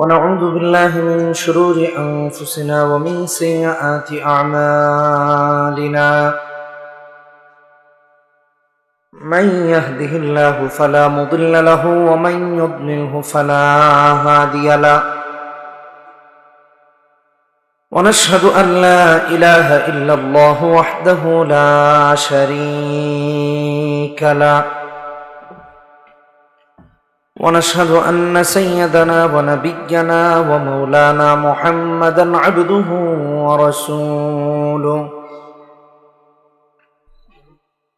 ونعوذ بالله من شرور أنفسنا ومن سيئات أعمالنا. من يهده الله فلا مضل له ومن يضلله فلا هادي له. ونشهد أن لا إله إلا الله وحده لا شريك له. ونشهد أن سيدنا ونبينا ومولانا محمدا عبده ورسوله.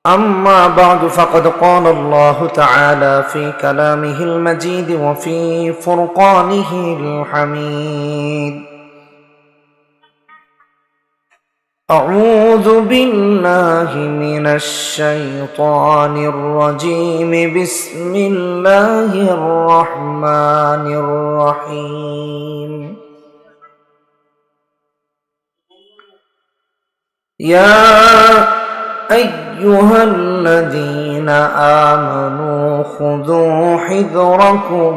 أما بعد فقد قال الله تعالى في كلامه المجيد وفي فرقانه الحميد: أعوذ بالله من الشيطان الرجيم. بسم الله الرحمن الرحيم. يا أيها الذين آمنوا خذوا حذركم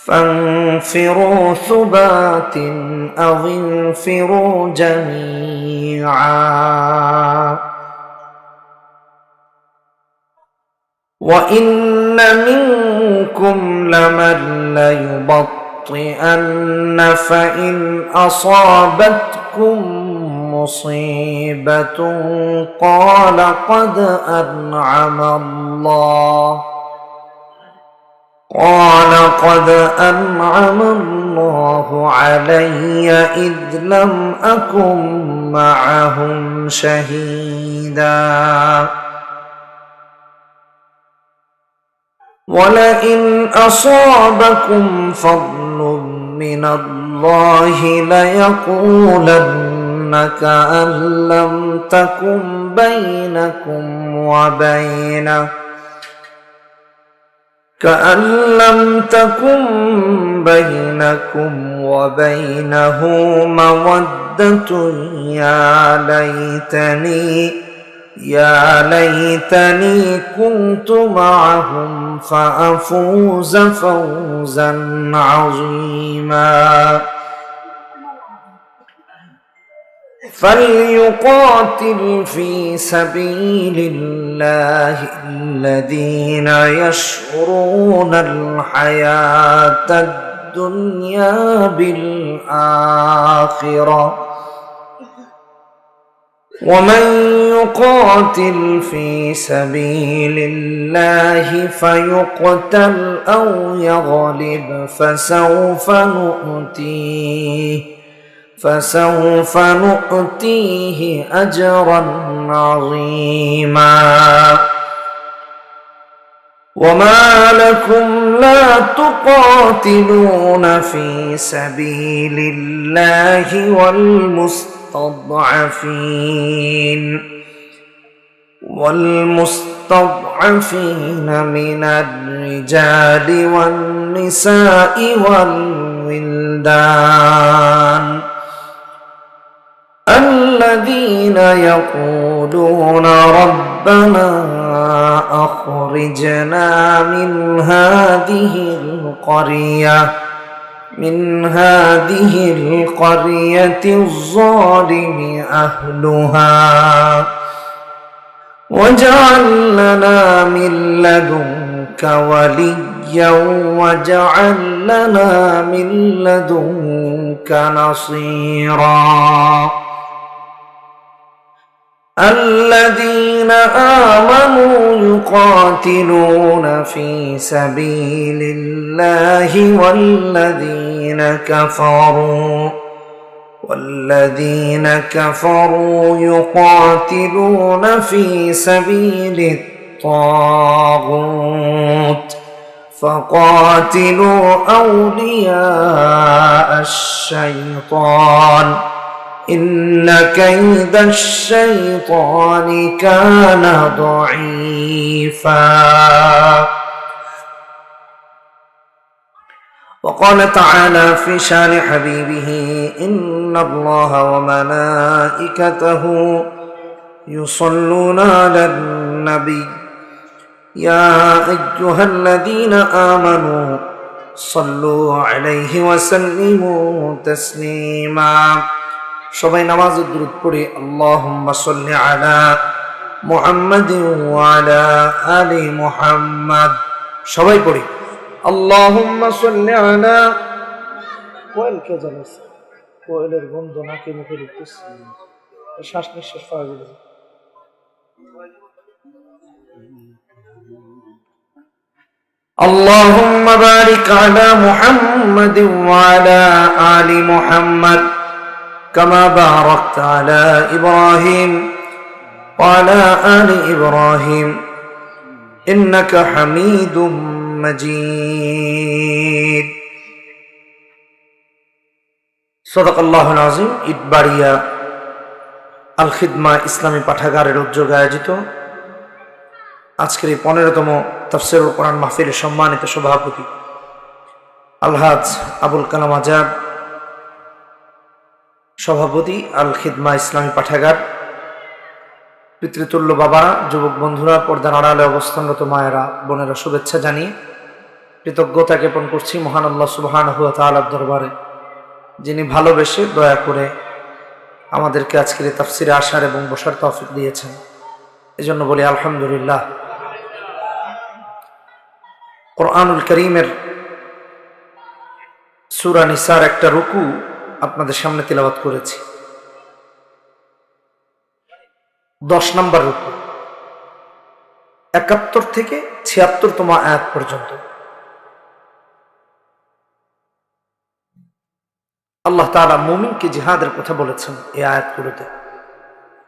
فانفروا ثبات أو انفروا جميعا. وإن منكم لمن ليبطئن فإن أصابتكم مصيبة قال قد أنعم الله علي إذ لم أكن معهم شهيدا. ولئن أصابكم فضل من الله ليقولن كأن لم تكن بينكم وبينه مودة يا ليتني كنت معهم فأفوز فوزا عظيما. فليقاتل في سبيل الله الذين يشرون الحياة الدنيا بالآخرة. ومن يقاتل في سبيل الله فيقتل أو يغلب فسوف نؤتيه أجرا عظيما. وما لكم لا تقاتلون في سبيل الله والمستضعفين من الرجال والنساء والولدان الذين يقولون ربنا أخرجنا من هذه القرية الظالم أهلها واجعل لنا من لدنك وليا واجعل لنا من لدنك نصيرا. الذين آمنوا يقاتلون في سبيل الله والذين كفروا يقاتلون في سبيل الطاغوت فقاتلوا أولياء الشيطان إن كيد الشيطان كان ضعيفا. وقال تعالى في شان حبيبه: إن الله وملائكته يصلون على النبي يا أيها الذين آمنوا صلوا عليه وسلموا تسليما সবাই নামাজে দুরূদ পড়ি আল্লাহুম্মা সাল্লি আলা মুহাম্মাদিন ওয়া আলা আলি মুহাম্মাদ সবাই পড়ি আল্লাহুম্মা সাল্লি আলা কোয়েল কে জানিস কোয়েলের গন্ধ নাকে মুখে ঢুকতেছে শ্বাস নিঃশ্বাস পাওয়া গেল اللهم بارك على محمد وعلى آل محمد كما باركت على إبراهيم وعلى آل إبراهيم إنك حميد مجيد صدق الله العظيم ইটবাড়িয়া আল খিদমা ইসলামী পাঠাগারের উদ্যোগে আয়োজিত আজকের এই 15তম তাফসীরুল কোরআন মাহফিলের সম্মানিত সভাপতি আলহাজ আবুল কালাম আজাদ, সভাপতি আল খিদমা ইসলামী পাঠাগার, পিতৃতুল্য বাবারা, যুবক বন্ধুরা, পর্দার আড়ালে অবস্থানরত মায়েরা, বোনেরা, শুভেচ্ছা জানিয়ে কৃতজ্ঞতা জ্ঞাপন করছি মহান আল্লাহ সুবহানাহু ওয়া তাআলার দরবারে, যিনি ভালোবেসে দয়া করে আমাদেরকে আজকের এই তাফসীরে আসার এবং বসার তৌফিক দিয়েছেন। এজন্য বলি আলহামদুলিল্লাহ। কোরআনুল কারীমের সূরা নিসার একটা রুকু আপনাদের সামনে তিলাওয়াত করেছি। 10 নম্বর রুকু, 71 থেকে 76তম আয়াত পর্যন্ত আল্লাহ তাআলা মুমিনকে জিহাদের কথা বলেছেন। এই আয়াতগুলোতে,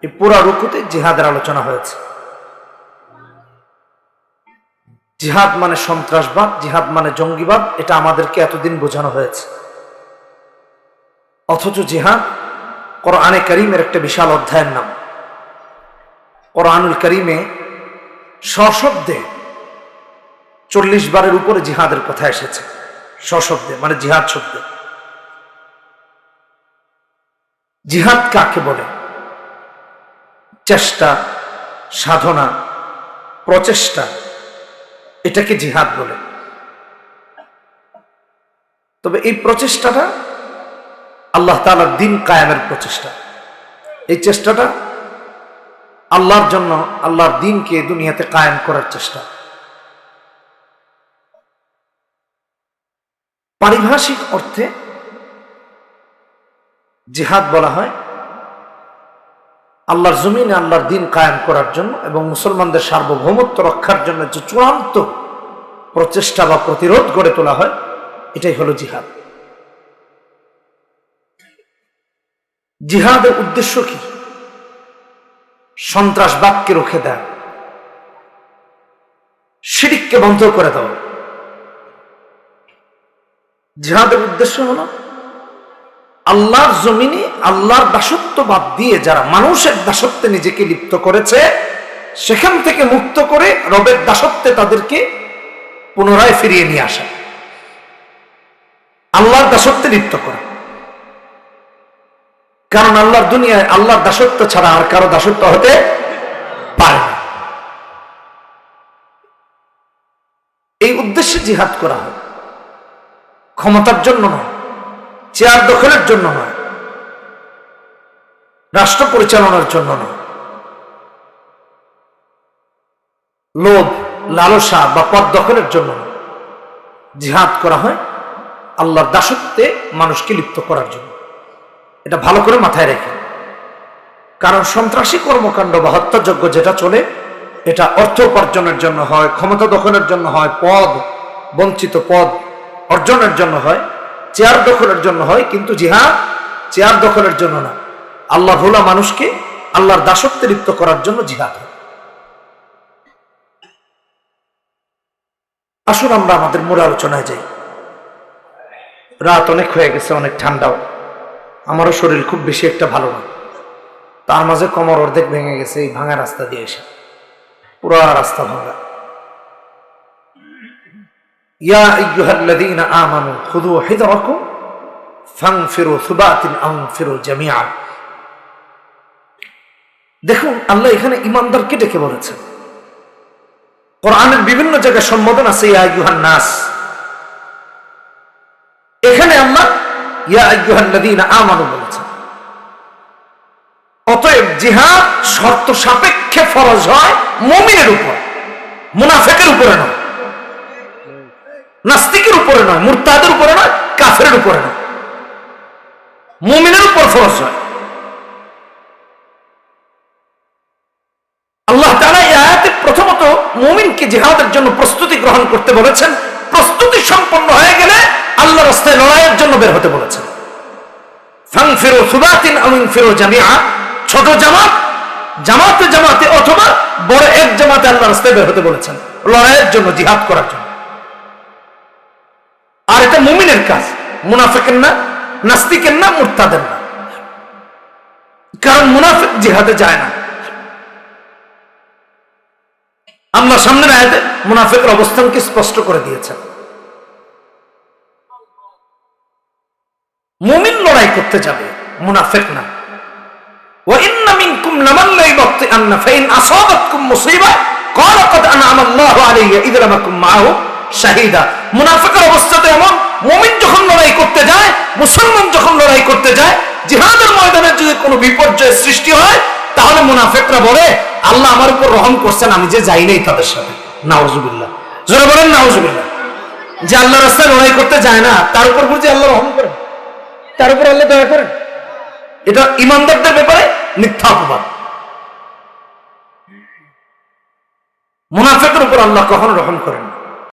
এই পুরা রুকুতে জিহাদের আলোচনা হয়েছে। জিহাদ মানে সন্ত্রাসবাদ, জিহাদ মানে জঙ্গিবাদ, এটা আমাদেরকে এতদিন বোঝানো হয়েছে। অথচ জিহাদ কোরআনে কারীমের একটা বিশাল অধ্যায়ের নাম। কোরআনুল কারীমে সশব্দে 40 বারের উপরে জিহাদের কথা এসেছে। সশব্দে মানে জিহাদ শব্দে। জিহাদ কাকে বলে? চেষ্টা, সাধনা, প্রচেষ্টা, এটাকে জিহাদ বলে। তবে এই প্রচেষ্টাটা আল্লাহ তাআলার দ্বীন কায়েমের প্রচেষ্টা। এই চেষ্টাটা আল্লাহর জন্য, আল্লাহর দ্বীনকে দুনিয়াতে কায়েম করার চেষ্টা। পারিভাষিক অর্থে জিহাদ বলা হয় আল্লাহর জমিনে আল্লাহর দ্বীন কায়েম করার জন্য এবং মুসলমানদের সার্বভৌমত্ব রক্ষার জন্য যে চূড়ান্ত প্রচেষ্টা বা প্রতিরোধ গড়ে তোলা হয়, এটাই হলো জিহাদ। জিহাদের উদ্দেশ্য কি? সন্ত্রাসবাদকে রুখে দেয়, শিরককে বন্ধ করে দেওয়া। জিহাদের উদ্দেশ্য হলো আল্লাহর জমিনে আল্লাহর দাসত্ব বাদ দিয়ে যারা মানুষের দাসত্বে নিজেকে লিপ্ত করেছে, সেখান থেকে মুক্ত করে রবের দাসত্বে তাদেরকে পুনরায় ফিরিয়ে নিয়ে আসা, আল্লাহর দাসত্বে লিপ্ত করা। কারণ আল্লাহর দুনিয়ায় আল্লাহর দাসত্ব ছাড়া আর কারো দাসত্ব হতে পারে না। এই উদ্দেশ্যে জিহাদ করা হয়, ক্ষমতার জন্য নয়, চেয়ার দখলের জন্য নয়, রাষ্ট্র পরিচালনার জন্য নয়, লোভ, লালসা বা পদ দখলের জন্য নয়। জিহাদ করা হয় আল্লাহর দাসত্বে মানুষকে লিপ্ত করার জন্য। এটা ভালো করে মাথায় রেখে, কারণ সন্ত্রাসী কর্মকাণ্ড বা হত্যাযজ্ঞ যেটা চলে, এটা অর্থ উপার্জনের জন্য হয়, ক্ষমতা দখলের জন্য হয়, পদ, বঞ্চিত পদ অর্জনের জন্য হয়, চেয়ার দখলের জন্য হয়। কিন্তু জিহাদ চেয়ার দখলের জন্য না, আল্লাহ ভোলা মানুষকে আল্লাহর দাসত্বে লিপ্ত করার জন্য জিহাদ হয়। আসুন আমরা আমাদের মূল আলোচনায় যাই। রাত অনেক হয়ে গেছে, অনেক ঠান্ডাও, আমারও শরীর খুব বেশি একটা ভালো না। তার মাঝে কোমর অর্ধেক ভেঙে গেছে এই ভাঙা রাস্তা দিয়ে এসে, পুরো রাস্তা ভাঙা। ইয়া আইয়ুহাল্লাযীনা আমানু খুযু হিযরাকুম ফানফিরু সুবাতিন আনফিরু জামিআ। দেখুন আল্লাহ এখানে ঈমানদারকে ডেকে বলেছেন। কোরআনের বিভিন্ন জায়গায় সম্বোধন আছে ইয়া আইয়ুহান নাস। এখানে আল্লাহ ইয়া আইয়ুহাল্লাযীনা আমানু বলেছেন। অতএব জিহাদ শর্ত সাপেক্ষে ফরজ হয় মুমিনের উপর, মুনাফিকের উপরে নয়, নাস্তিকের উপরে নয়, মুরতাদের উপরে নয়, কাফেরের উপরে নয়, মুমিনের উপর ফরজ হয়। আল্লাহ তাআলা এই আয়াতে প্রথমত মুমিনকে জিহাদের জন্য প্রস্তুতি গ্রহণ করতে বলেছেন। প্রস্তুতি সম্পন্ন হয়ে গেলে আল্লাহর রাস্তায় লড়াইয়ের জন্য বের হতে বলেছেন। ফানফিরু সুবাতিন আও ইনফিরু জামিআ, ছোট জামাত জামাতে জামাতে অথবা বড় এক জামাতে আল্লাহর রাস্তায় বের হতে বলেছেন লড়াইয়ের জন্য, জিহাদ করার জন্য। আর এটা মুমিনের কাজ, মুনাফিকের না, নাস্তিকের না, মুরতাদের না। কারণ মুনাফিক জিহাদে যায় না। আল্লাহ সামনের আয়াতে মুনাফিকের অবস্থানকে স্পষ্ট করে দিয়েছেন। মুমিন লড়াই করতে যাবে, মুনাফিক না। ওয়া ইন্না মিনকুম লামান লাইবাতিআন্না ফাইন আসাবাতকুম মুসিবা ক্বালা ক্বাদ আনআমা আল্লাহু আলাইহি ইয লামাকুম মাআহু শাহীদা। মুনাফিকের অবস্থাতে এমন, মুমিন যখন লড়াই করতে যায়, মুসলমান যখন লড়াই করতে যায়, জিহাদের ময়দানে যদি কোনো বিপর্যয়ের সৃষ্টি হয়, তাহলে মুনাফিকরা বলে আল্লাহ আমার উপর রহম করছেন, আমি যে যাই নাই তাদের সাথে। নাউজুবিল্লাহ, জোরে বলেন নাউজুবিল্লাহ। যে আল্লাহ রাস্তায় লড়াই করতে যায় না, তার উপর বুঝি আল্লাহ রহম করেন, তার উপর আল্লাহ দয়া করেন? এটা ইমানদারদের ব্যাপারে মিথ্যা অপবাদ। মুনাফিকের উপর আল্লাহ কখনো রহম করেন।